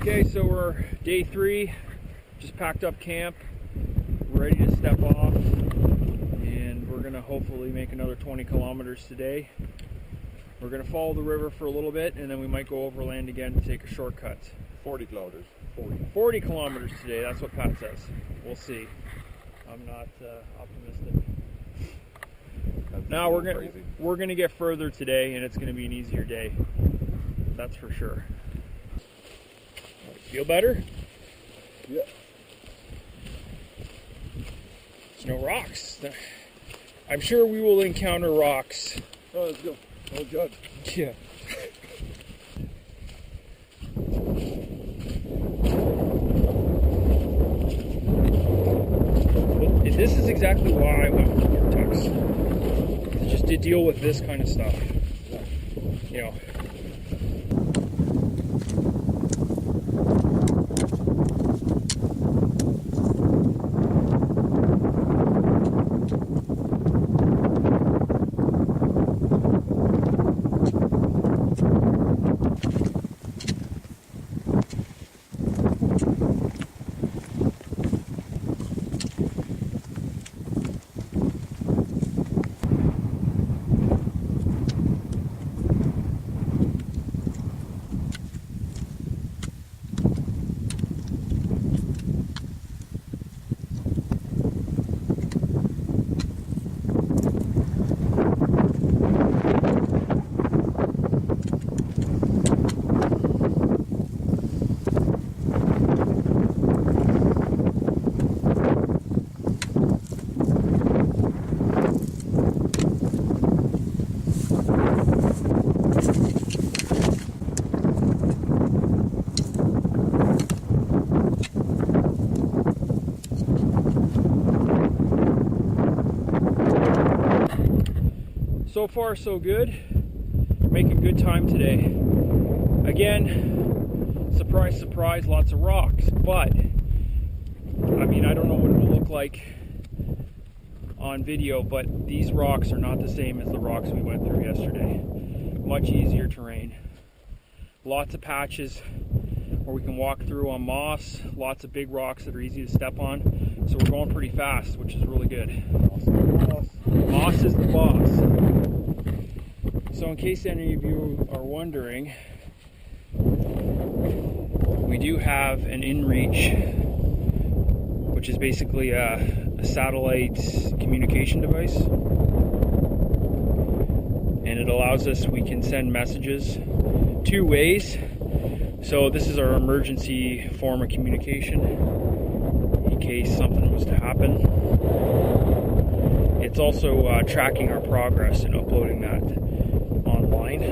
Okay, so we're day 3, just packed up camp, ready to step off, and we're gonna hopefully make another 20 kilometers today. We're gonna follow the river for a little bit, and then we might go overland again to take a shortcut. 40 kilometers. 40 kilometers today, that's what Pat says. We'll see. I'm not optimistic. Now we're gonna get further today, and it's gonna be an easier day. That's for sure. Feel better? Yeah. There's no rocks. I'm sure we will encounter rocks. Oh, let's go. Oh, God. Yeah. This is exactly why I went with Vortex. Just to deal with this kind of stuff. You know. So far, so good. Making good time today. Again, surprise, surprise, lots of rocks. But, I mean, I don't know what it will look like on video, but these rocks are not the same as the rocks we went through yesterday. Much easier terrain. Lots of patches where we can walk through on moss. Lots of big rocks that are easy to step on. So we're going pretty fast, which is really good. Moss is the boss. So in case any of you are wondering, we do have an inReach, which is basically a satellite communication device. And it allows us, we can send messages 2 ways. So this is our emergency form of communication in case something was to happen. It's also tracking our progress and uploading that online.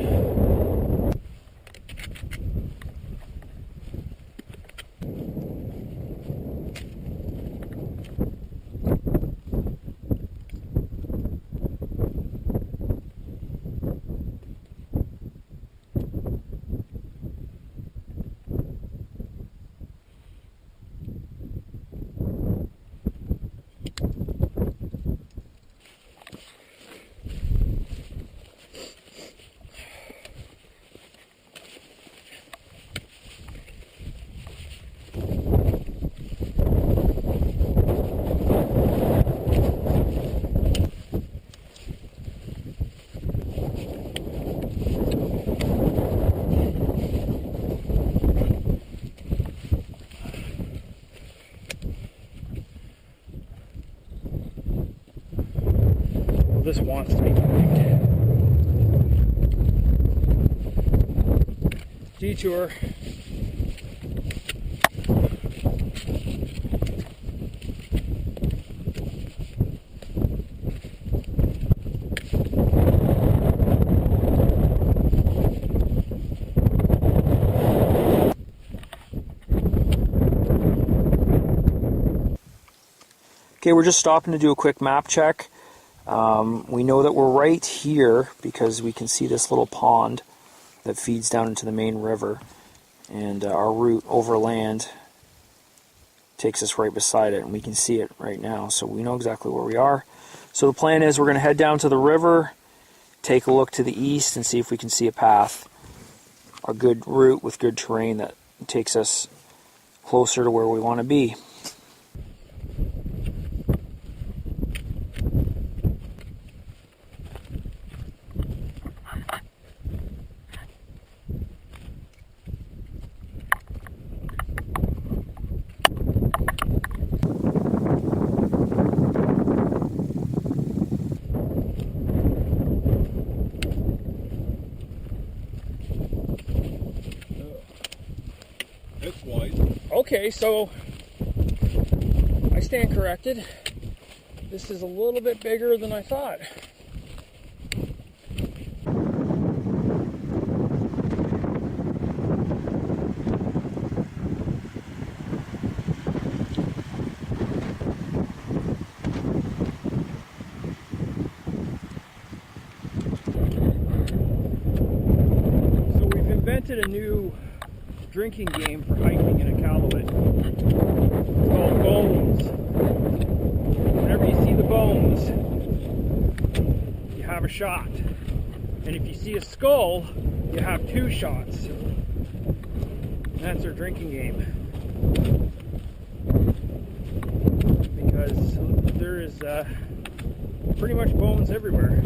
This wants to be moved. Detour. Okay, we're just stopping to do a quick map check. We know that we're right here because we can see this little pond that feeds down into the main river, and our route overland takes us right beside it, and we can see it right now, so we know exactly where we are. So the plan is we're going to head down to the river, take a look to the east, and see if we can see a path, a good route with good terrain that It takes us closer to where we want to be. It's wide. Okay, so I stand corrected. This is a little bit bigger than I thought. So we've invented a new drinking game for hiking in Iqaluit. It's called bones. Whenever you see the bones, you have a shot. And if you see a skull, you have 2 shots. And that's our drinking game. Because there is pretty much bones everywhere.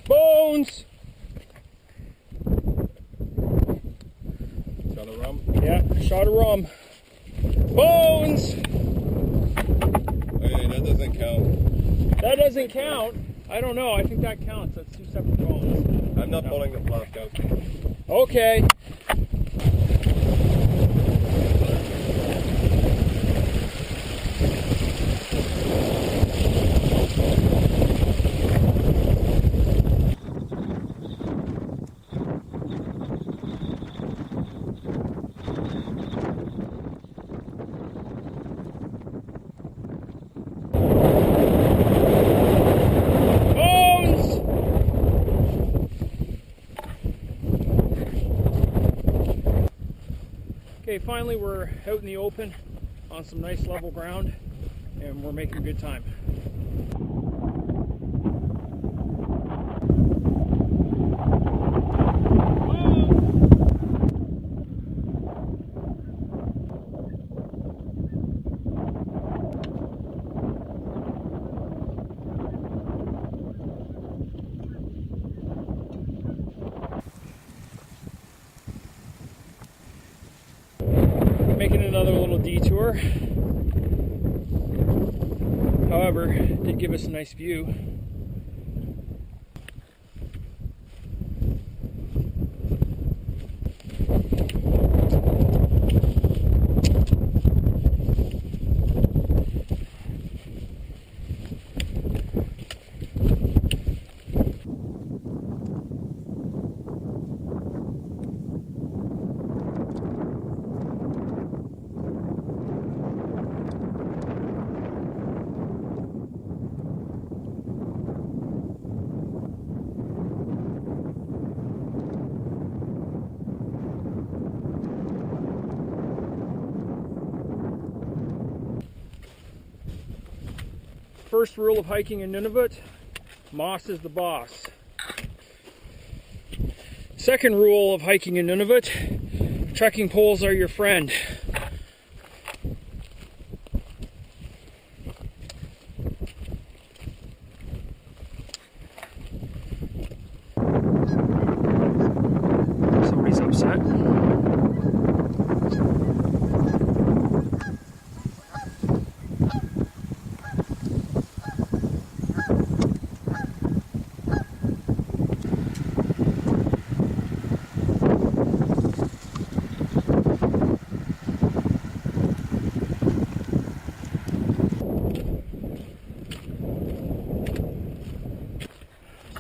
Bones! Shot of rum. Yeah, shot of rum. Bones! Hey, that doesn't count. That doesn't count. I don't know. I think that counts. That's 2 separate bones. I'm not pulling the flask out. Okay. Okay, finally we're out in the open on some nice level ground and we're making good time. Making another little detour. However, it did give us a nice view. First rule of hiking in Nunavut, moss is the boss. Second rule of hiking in Nunavut, trekking poles are your friend. Somebody's upset.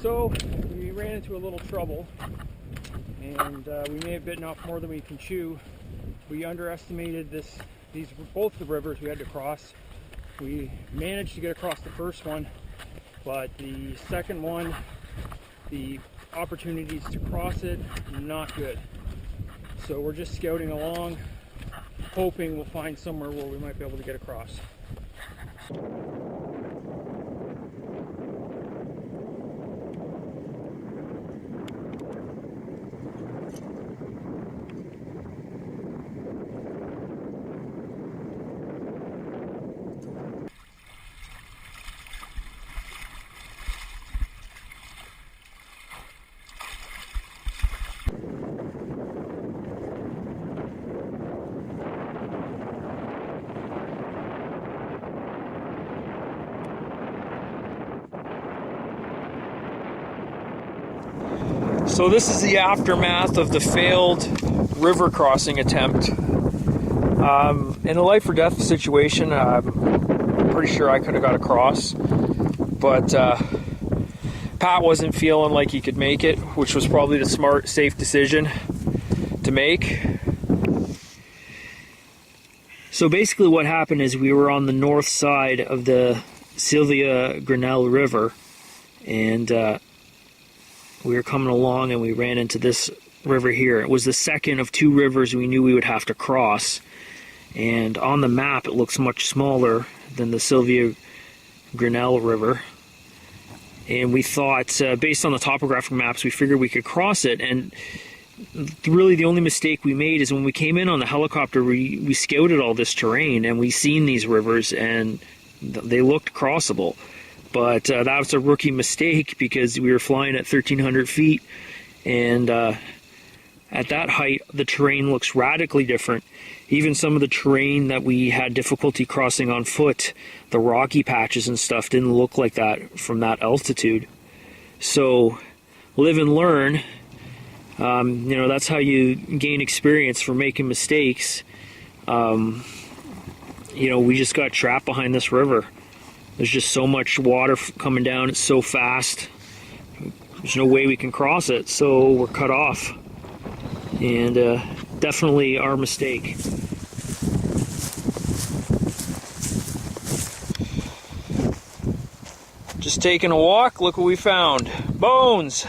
So we ran into a little trouble, and we may have bitten off more than we can chew. We underestimated these both the rivers we had to cross. We managed to get across the first one, but the second one, the opportunities to cross it, not good. So we're just scouting along, hoping we'll find somewhere where we might be able to get across. So this is the aftermath of the failed river crossing attempt. In a life or death situation, I'm pretty sure I could have got across, but Pat wasn't feeling like he could make it, which was probably the smart, safe decision to make. So basically what happened is we were on the north side of the Sylvia Grinnell River, and we were coming along and we ran into this river here. It was the second of two rivers we knew we would have to cross. And on the map, it looks much smaller than the Sylvia Grinnell River. And we thought, based on the topographic maps, we figured we could cross it. And really the only mistake we made is when we came in on the helicopter, we scouted all this terrain and we seen these rivers and they looked crossable. But that was a rookie mistake because we were flying at 1,300 feet, and at that height, the terrain looks radically different. Even some of the terrain that we had difficulty crossing on foot, the rocky patches and stuff, didn't look like that from that altitude. So, live and learn. That's how you gain experience for making mistakes. We just got trapped behind this river. There's just so much water coming down, it's so fast. There's no way we can cross it, so we're cut off. And definitely our mistake. Just taking a walk, look what we found. Bones!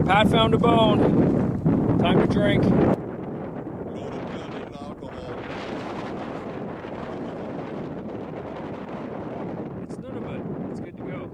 Pat found a bone. Time to drink. It's Nunavut. It's good to go.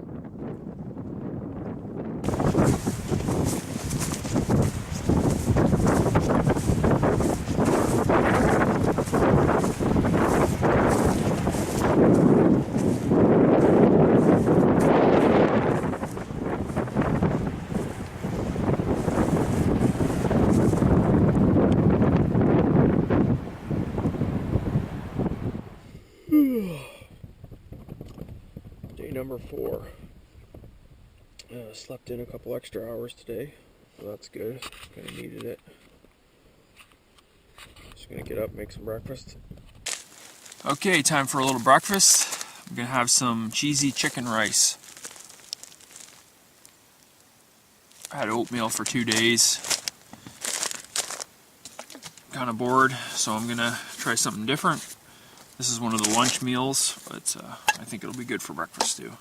Day number 4. Slept in a couple extra hours today, so that's good. Kind of needed it. Just gonna get up, make some breakfast. Okay, time for a little breakfast. I'm gonna have some cheesy chicken rice. I had oatmeal for 2 days. Kind of bored, so I'm gonna try something different. This is one of the lunch meals, but I think it'll be good for breakfast too.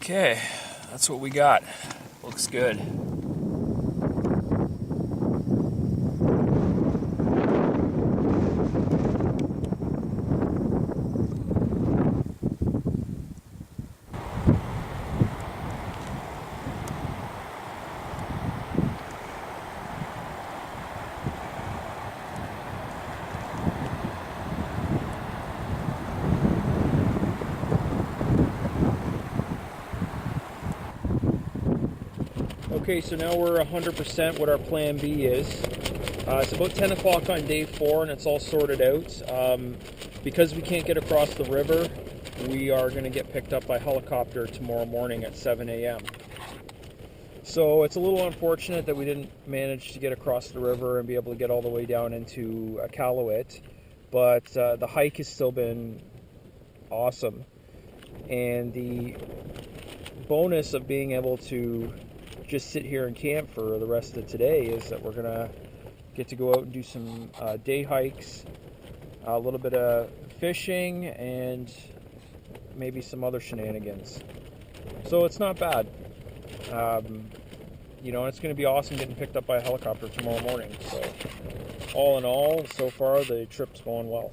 Okay, that's what we got. Looks good. Okay, so now we're 100% what our plan B is. It's about 10 o'clock on day 4 and it's all sorted out. Because we can't get across the river, we are going to get picked up by helicopter tomorrow morning at 7 a.m. So it's a little unfortunate that we didn't manage to get across the river and be able to get all the way down into Iqaluit, but the hike has still been awesome. And the bonus of being able to just sit here and camp for the rest of today is that we're going to get to go out and do some day hikes, a little bit of fishing, and maybe some other shenanigans. So it's not bad. You know, it's going to be awesome getting picked up by a helicopter tomorrow morning. So all in all, so far the trip's going well.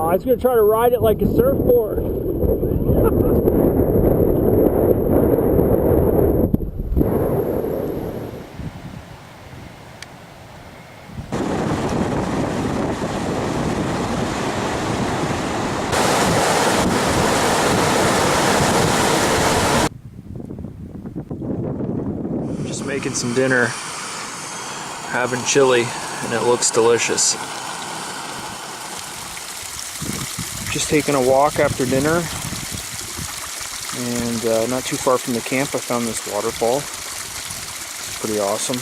I was going to try to ride it like a surfboard. Just making some dinner, having chili, and it looks delicious. Just taking a walk after dinner, and not too far from the camp I found this waterfall. It's pretty awesome.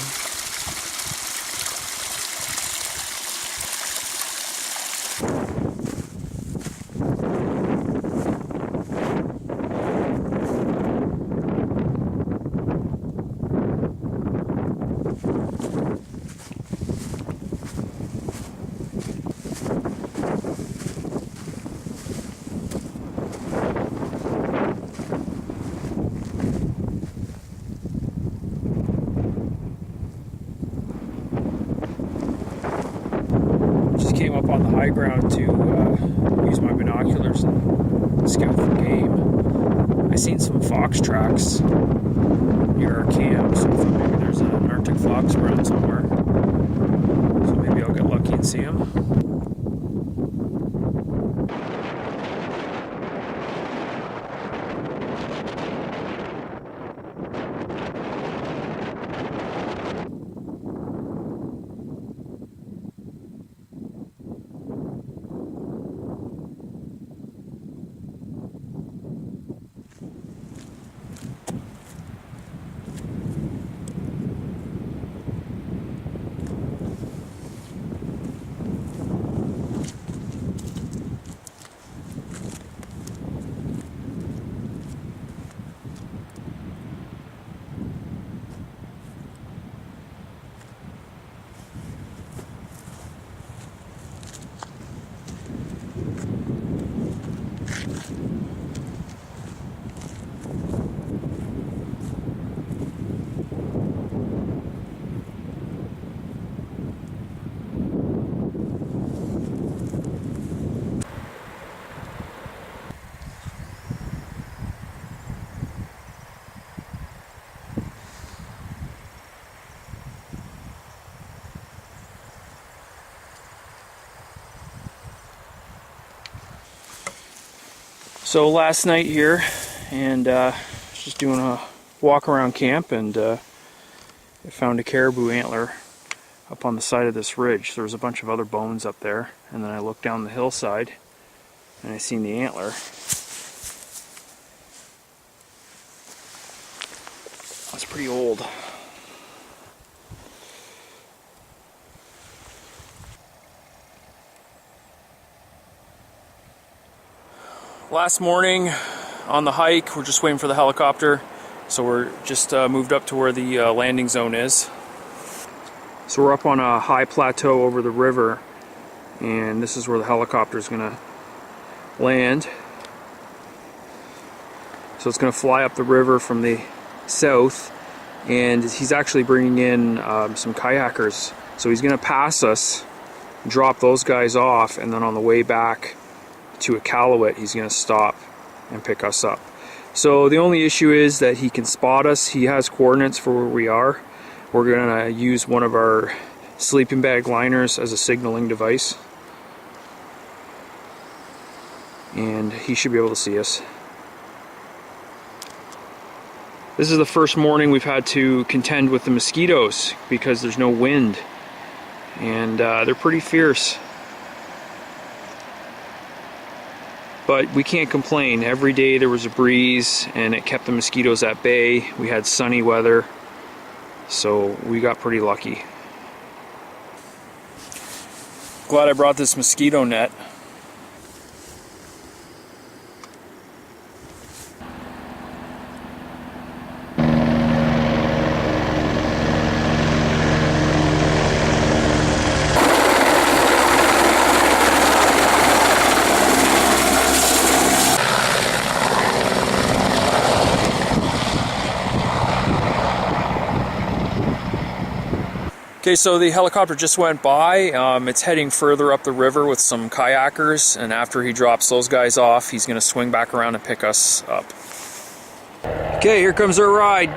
up on the high ground to use my binoculars and scout for game. I seen some fox tracks near our camp, so I thought maybe there's an Arctic fox around somewhere. So maybe I'll get lucky and see him. So last night here, and just doing a walk around camp, and I found a caribou antler up on the side of this ridge. There was a bunch of other bones up there, and then I looked down the hillside and I seen the antler. That's pretty old. Last morning on the hike, we're just waiting for the helicopter, so we're just moved up to where the landing zone is. So we're up on a high plateau over the river, and this is where the helicopter is going to land. So it's going to fly up the river from the south, and he's actually bringing in some kayakers. So he's going to pass us, drop those guys off, and then on the way back to Iqaluit, he's going to stop and pick us up. So the only issue is that he can spot us. He has coordinates for where we are. We're going to use one of our sleeping bag liners as a signaling device, and he should be able to see us. This is the first morning we've had to contend with the mosquitoes because there's no wind, and they're pretty fierce. But we can't complain. Every day there was a breeze and it kept the mosquitoes at bay. We had sunny weather, so we got pretty lucky. Glad I brought this mosquito net. Okay, so the helicopter just went by. It's heading further up the river with some kayakers, and after he drops those guys off, he's going to swing back around and pick us up. Okay, here comes our ride.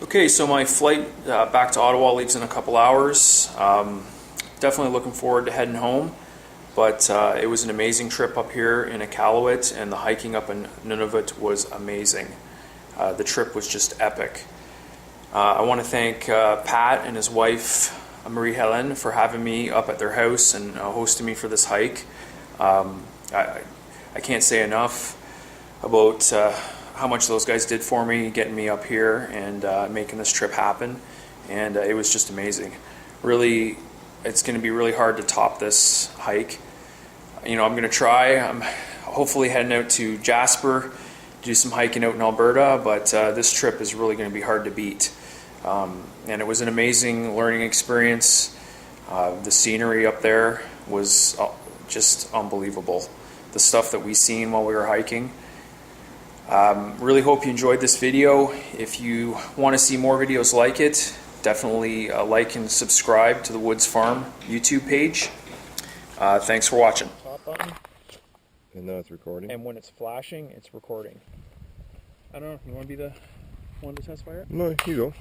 Okay, so my flight back to Ottawa leaves in a couple hours. Definitely looking forward to heading home, but it was an amazing trip up here in Iqaluit, and the hiking up in Nunavut was amazing. The trip was just epic. I want to thank Pat and his wife, Marie-Hélène, for having me up at their house and hosting me for this hike. I can't say enough about how much those guys did for me, getting me up here and making this trip happen. And it was just amazing. Really, it's going to be really hard to top this hike. You know, I'm going to try. I'm hopefully heading out to Jasper, do some hiking out in Alberta, but this trip is really going to be hard to beat. And it was an amazing learning experience. The scenery up there was just unbelievable. The stuff that we seen while we were hiking. Really hope you enjoyed this video. If you want to see more videos like it, definitely like and subscribe to the Woods Farm YouTube page. Thanks for watching. Top button. And now it's recording. And when it's flashing, it's recording. I don't know, you want to be the one to test fire? No, you go.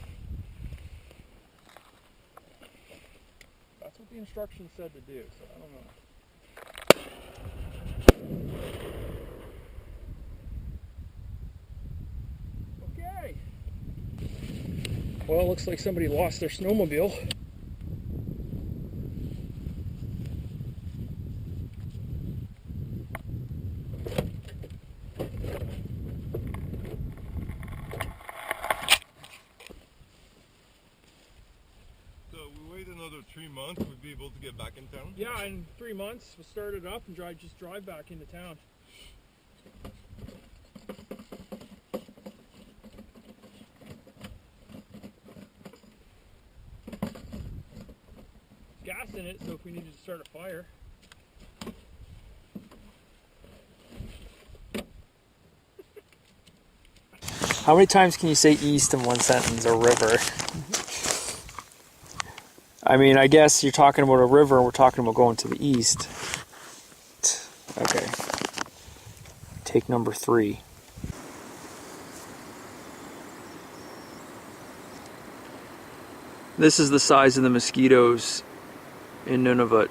That's what the instructions said to do, so I don't know. Okay. Well, it looks like somebody lost their snowmobile. So we wait another 3 months, we'd be able to get back in town? Yeah, in 3 months, we'll start it up and just drive back into town. Gas in it, so if we needed to start a fire. How many times can you say east in one sentence, or river? I mean, I guess you're talking about a river and we're talking about going to the east. Okay. Take number 3. This is the size of the mosquitoes in Nunavut.